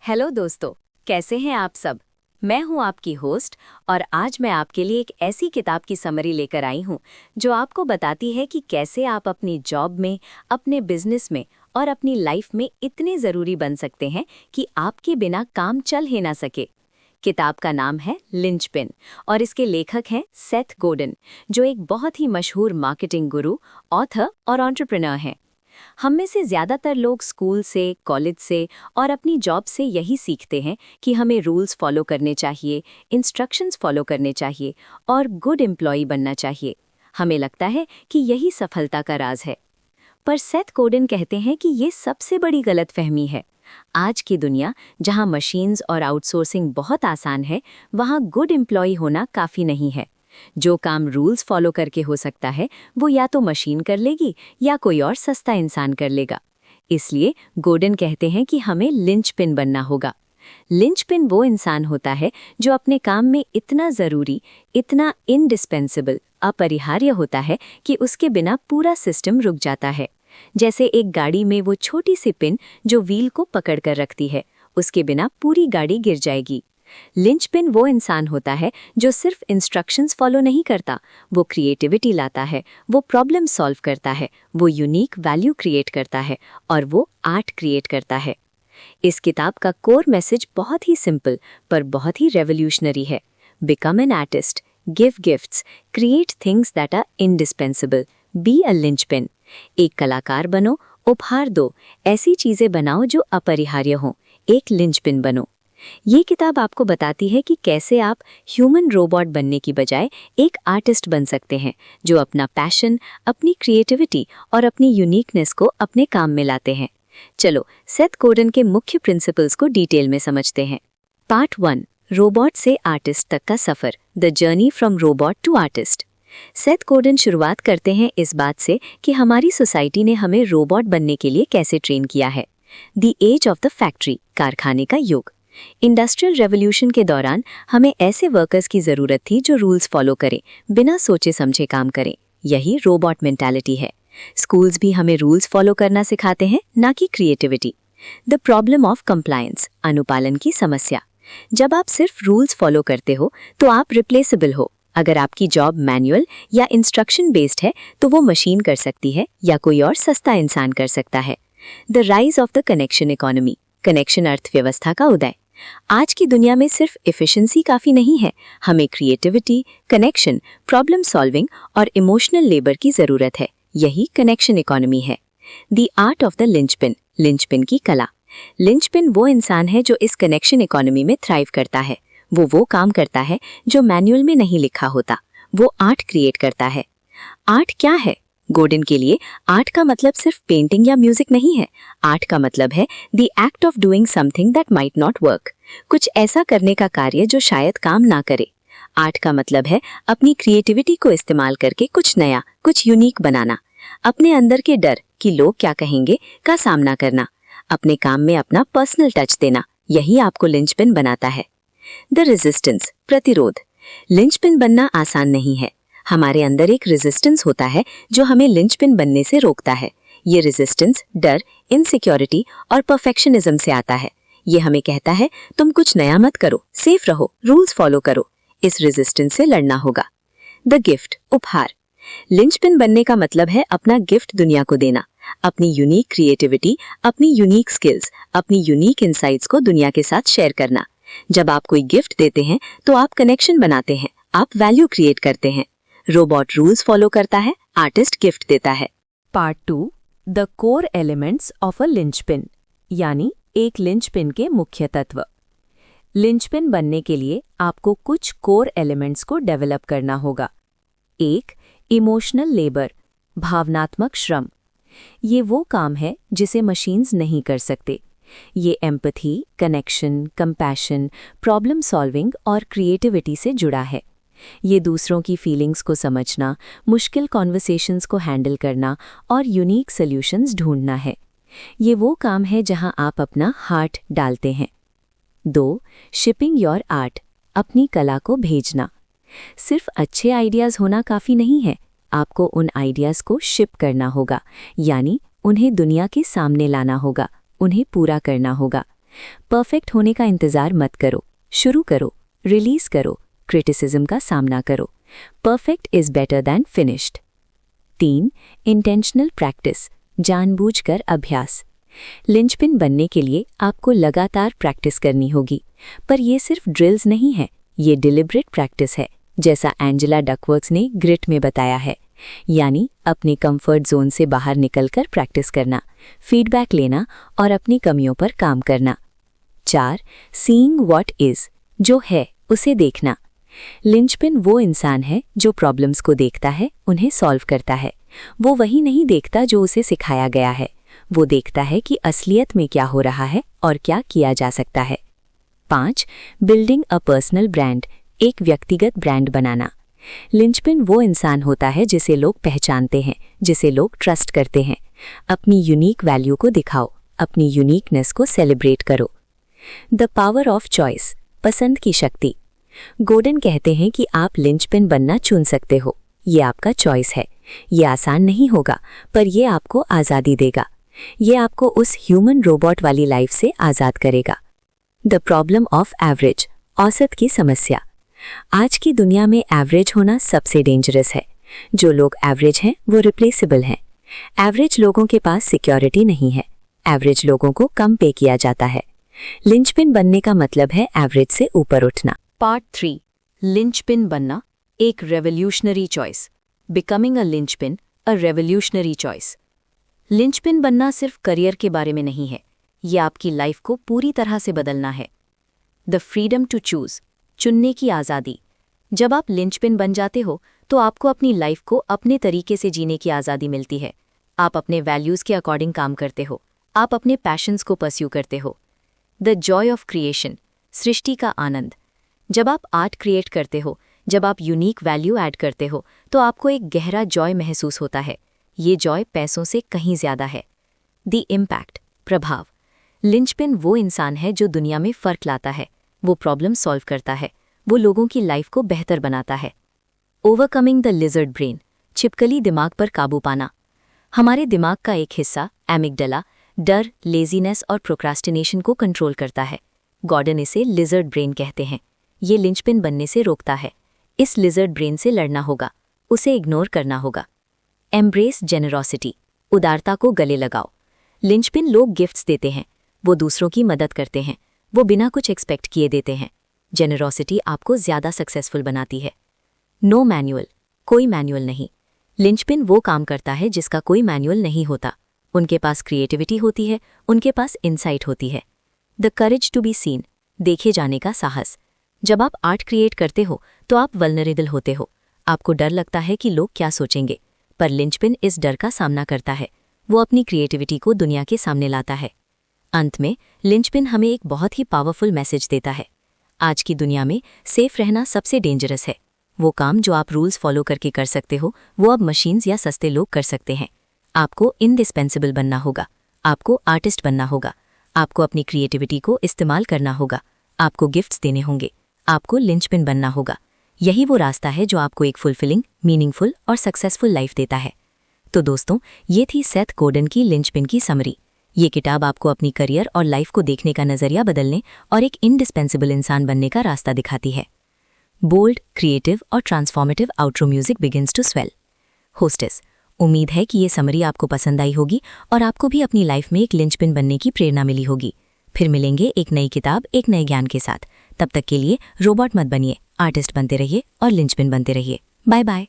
Hello दोस्तों, कैसे हैं आप सब। मैं हूं आपकी होस्ट और आज मैं आपके लिए एक ऐसी किताब की समरी लेकर आई हूं जो आपको बताती है कि कैसे आप अपनी जॉब में, अपने बिजनेस में और अपनी लाइफ में इतने ज़रूरी बन सकते हैं कि आपके बिना काम चल ही ना सके। किताब का नाम है लिंचपिन और इसके लेखक हैं सेथ गोर्डन, जो एक बहुत ही मशहूर मार्केटिंग गुरु, ऑथर और एंटरप्रेन्योर हैं। हम में से ज़्यादातर लोग स्कूल से, कॉलेज से और अपनी जॉब से यही सीखते हैं कि हमें रूल्स फॉलो करने चाहिए, इंस्ट्रक्शंस फॉलो करने चाहिए और गुड एम्प्लॉय बनना चाहिए। हमें लगता है कि यही सफलता का राज है। पर सेथ गोर्डन कहते हैं कि ये सबसे बड़ी गलतफहमी है। आज की दुनिया, जहां मशीन्स और आउटसोर्सिंग बहुत आसान है, वहां गुड एम्प्लॉय होना काफ़ी नहीं है। जो काम रूल्स फॉलो करके हो सकता है, वो या तो मशीन कर लेगी या कोई और सस्ता इंसान कर लेगा। इसलिए गोर्डन कहते हैं कि हमें लिंचपिन बनना होगा। लिंचपिन वो इंसान होता है जो अपने काम में इतना ज़रूरी, इतना इंडिस्पेंसिबल, अपरिहार्य होता है कि उसके बिना पूरा सिस्टम रुक जाता है। जैसे एक गाड़ी में वो छोटी सी पिन जो व्हील को पकड़ कर रखती है, उसके बिना पूरी गाड़ी गिर जाएगी। लिंचपिन वो इंसान होता है जो सिर्फ इंस्ट्रक्शंस फॉलो नहीं करता, वो क्रिएटिविटी लाता है, वो प्रॉब्लम सॉल्व करता है, वो यूनिक वैल्यू क्रिएट करता है और वो आर्ट क्रिएट करता है। इस किताब का कोर मैसेज बहुत ही सिंपल पर बहुत ही रेवोल्यूशनरी है। Become an artist, give gifts, create things that are indispensable, be a linchpin. एक कलाकार बनो, उपहार दो, ऐसी चीजें बनाओ जो अपरिहार्य हों, एक लिंचपिन बनो। ये किताब आपको बताती है कि कैसे आप ह्यूमन रोबोट बनने की बजाय एक आर्टिस्ट बन सकते हैं, जो अपना पैशन, अपनी क्रिएटिविटी और अपनी यूनिकनेस को अपने काम में लाते हैं। चलो सेथ गोर्डन के मुख्य प्रिंसिपल्स को डिटेल में समझते हैं। पार्ट 1, रोबोट से आर्टिस्ट तक का सफर, the journey from robot to artist. Seth Gordon शुरुआत करते हैं इस बात से कि हमारी सोसाइटी ने हमें रोबोट बनने के लिए कैसे ट्रेन किया है। The age of the factory, कारखाने का युग। इंडस्ट्रियल रेवोल्यूशन के दौरान हमें ऐसे वर्कर्स की ज़रूरत थी जो रूल्स फॉलो करें, बिना सोचे समझे काम करें। यही रोबोट मेंटालिटी है। स्कूल्स भी हमें रूल्स फॉलो करना सिखाते हैं, ना कि creativity. The problem of compliance, अनुपालन की समस्या। जब आप सिर्फ रूल्स फॉलो करते हो तो आप रिप्लेसेबल हो। अगर आपकी जॉब मैनुअल या इंस्ट्रक्शन बेस्ड है तो वो मशीन कर सकती है या कोई और सस्ता इंसान कर सकता है। The rise of the connection economy, connection अर्थव्यवस्था का उदय। आज की दुनिया में सिर्फ एफिशिएंसी काफ़ी नहीं है, हमें क्रिएटिविटी, कनेक्शन, प्रॉब्लम सॉल्विंग और इमोशनल लेबर की ज़रूरत है। यही कनेक्शन इकोनॉमी है। The art of the linchpin, linchpin की कला। लिंचपिन वो इंसान है जो इस कनेक्शन इकोनॉमी में थ्राइव करता है। वो काम करता है जो मैनुअल में नहीं लिखा होता, वो आर्ट क्रिएट करता है। आर्ट क्या है? गोर्डन के लिए आर्ट का मतलब सिर्फ पेंटिंग या म्यूजिक नहीं है। आर्ट का मतलब है the act of doing something that might not work, कुछ ऐसा करने का कार्य जो शायद काम ना करे। आर्ट का मतलब है अपनी क्रिएटिविटी को इस्तेमाल करके कुछ नया, कुछ यूनिक बनाना। अपने अंदर के डर कि लोग क्या कहेंगे का सामना करना, अपने काम में अपना पर्सनल टच देना, यही आपको लिंचपिन बनाता है। द रेजिस्टेंस, प्रतिरोध। लिंचपिन बनना आसान नहीं है। हमारे अंदर एक रेजिस्टेंस होता है जो हमें लिंचपिन बनने से रोकता है। ये रेजिस्टेंस डर, इनसिक्योरिटी और परफेक्शनिज्म से आता है। ये हमें कहता है तुम कुछ नया मत करो, सेफ रहो, रूल्स फॉलो करो। इस रेजिस्टेंस से लड़ना होगा। द गिफ्ट, उपहार। लिंचपिन बनने का मतलब है अपना गिफ्ट दुनिया को देना, अपनी यूनिक क्रिएटिविटी, अपनी यूनिक स्किल्स, अपनी यूनिक इंसाइट्स को दुनिया के साथ शेयर करना। जब आप कोई गिफ्ट देते हैं तो आप कनेक्शन बनाते हैं, आप वैल्यू क्रिएट करते हैं। रोबोट रूल्स फॉलो करता है, आर्टिस्ट गिफ्ट देता है। Part 2, the core elements of a linchpin, यानी एक लिंचपिन के मुख्य तत्व। लिंचपिन बनने के लिए आपको कुछ कोर एलिमेंट्स को डेवलप करना होगा। 1, इमोशनल लेबर, भावनात्मक श्रम। ये वो काम है जिसे मशीन्स नहीं कर सकते। ये empathy, connection, compassion, problem solving और क्रिएटिविटी से जुड़ा है। ये दूसरों की फीलिंग्स को समझना, मुश्किल कॉन्वर्सेशंस को हैंडल करना और यूनिक सॉल्यूशंस ढूंढना है। ये वो काम है जहां आप अपना हार्ट डालते हैं। 2, शिपिंग योर आर्ट, अपनी कला को भेजना। सिर्फ अच्छे आइडियाज़ होना काफ़ी नहीं है, आपको उन आइडियाज़ को शिप करना होगा, यानी उन्हें दुनिया के सामने लाना होगा, उन्हें पूरा करना होगा। परफेक्ट होने का इंतजार मत करो, शुरू करो, रिलीज करो, क्रिटिसिज्म का सामना करो। Perfect is better than finished. 3. Intentional practice, जानबूझकर अभ्यास। लिंचपिन बनने के लिए आपको लगातार प्रैक्टिस करनी होगी, पर यह सिर्फ ड्रिल्स नहीं है, ये डिलिब्रेट प्रैक्टिस है, जैसा एंजेला डकवर्थ ने ग्रिट में बताया है। यानी अपने कंफर्ट जोन से बाहर निकलकर प्रैक्टिस करना, फीडबैक लेना और अपनी कमियों पर काम करना। 4. सीइंग व्हाट इज, जो है उसे देखना। लिंचपिन वो इंसान है जो प्रॉब्लम्स को देखता है, उन्हें सॉल्व करता है। वो वही नहीं देखता जो उसे सिखाया गया है, वो देखता है कि असलियत में क्या हो रहा है और क्या किया जा सकता है। 5. बिल्डिंग अ पर्सनल ब्रांड, एक व्यक्तिगत ब्रांड बनाना। लिंचपिन वो इंसान होता है जिसे लोग पहचानते हैं, जिसे लोग ट्रस्ट करते हैं। अपनी यूनिक वैल्यू को दिखाओ, अपनी यूनिकनेस को सेलिब्रेट करो। द पावर ऑफ चॉइस, पसंद की शक्ति। गोर्डन कहते हैं कि आप लिंचपिन बनना चुन सकते हो। ये आपका चॉइस है। ये आसान नहीं होगा, पर ये आपको आज़ादी देगा। ये आपको उस ह्यूमन रोबोट वाली लाइफ से आज़ाद करेगा। द प्रॉब्लम ऑफ एवरेज, औसत की समस्या। आज की दुनिया में एवरेज होना सबसे डेंजरस है। जो लोग एवरेज हैं वो रिप्लेसेबल हैं। एवरेज लोगों के पास सिक्योरिटी नहीं है। एवरेज लोगों को कम पे किया जाता है। लिंचपिन बनने का मतलब है एवरेज से ऊपर उठना। पार्ट 3, लिंचपिन बनना एक revolutionary choice. Becoming a linchpin, a revolutionary choice. Linchpin बनना सिर्फ करियर के बारे में नहीं है, ये आपकी लाइफ को पूरी तरह से बदलना है। द फ्रीडम टू चूज, चुनने की आज़ादी। जब आप लिंचपिन बन जाते हो तो आपको अपनी लाइफ को अपने तरीके से जीने की आज़ादी मिलती है। आप अपने वैल्यूज़ के अकॉर्डिंग काम करते हो, आप अपने पैशंस को परस्यू करते हो। द जॉय ऑफ क्रिएशन, सृष्टि का आनंद। जब आप आर्ट क्रिएट करते हो, जब आप यूनिक वैल्यू ऐड करते हो, तो आपको एक गहरा जॉय महसूस होता है। ये जॉय पैसों से कहीं ज़्यादा है। द इम्पैक्ट, प्रभाव। लिंचपिन वो इंसान है जो दुनिया में फ़र्क लाता है, वो प्रॉब्लम सॉल्व करता है, वो लोगों की लाइफ को बेहतर बनाता है। ओवरकमिंग द लिजर्ड ब्रेन, छिपकली दिमाग पर काबू पाना। हमारे दिमाग का एक हिस्सा एमिगडाला डर, लेजीनेस और प्रोक्रास्टिनेशन को कंट्रोल करता है। गॉर्डन इसे लिजर्ड ब्रेन कहते हैं। ये लिंचपिन बनने से रोकता है। इस लिजर्ड ब्रेन से लड़ना होगा, उसे इग्नोर करना होगा। एम्ब्रेस जेनरोसिटी, उदारता को गले लगाओ। लिंचपिन लोग गिफ्ट्स देते हैं, वो दूसरों की मदद करते हैं, वो बिना कुछ एक्सपेक्ट किए देते हैं। जेनरोसिटी आपको ज़्यादा सक्सेसफुल बनाती है। नो मैनुअल, कोई मैनुअल नहीं। लिंचपिन वो काम करता है जिसका कोई मैनुअल नहीं होता। उनके पास क्रिएटिविटी होती है, उनके पास इनसाइट होती है। The courage to be seen, देखे जाने का साहस। जब आप आर्ट क्रिएट करते हो तो आप वल्नरेबल होते हो। आपको डर लगता है कि लोग क्या सोचेंगे, पर लिंचपिन इस डर का सामना करता है। वो अपनी क्रिएटिविटी को दुनिया के सामने लाता है। अंत में लिंचपिन हमें एक बहुत ही पावरफुल मैसेज देता है। आज की दुनिया में सेफ रहना सबसे डेंजरस है। वो काम जो आप रूल्स फॉलो करके कर सकते हो, वो अब मशीन्स या सस्ते लोग कर सकते हैं। आपको इंडिस्पेंसिबल बनना होगा, आपको आर्टिस्ट बनना होगा, आपको अपनी क्रिएटिविटी को इस्तेमाल करना होगा, आपको गिफ्ट्स देने होंगे, आपको लिंचपिन बनना होगा। यही वो रास्ता है जो आपको एक फुलफिलिंग, मीनिंगफुल और सक्सेसफुल लाइफ देता है। तो दोस्तों, ये थी सेथ गोर्डन की लिंचपिन की समरी। ये किताब आपको अपनी करियर और लाइफ को देखने का नज़रिया बदलने और एक इंडिस्पेंसिबल इंसान बनने का रास्ता दिखाती है। बोल्ड, क्रिएटिव और transformative outro music begins to swell. Hostess, उम्मीद है कि ये समरी आपको पसंद आई होगी और आपको भी अपनी लाइफ में एक लिंचपिन बनने की प्रेरणा मिली होगी। फिर मिलेंगे एक नई किताब, एक नए ज्ञान के साथ। तब तक के लिए रोबोट मत बनिए, आर्टिस्ट बनते रहिए और लिंचपिन बनते रहिए। Bye bye.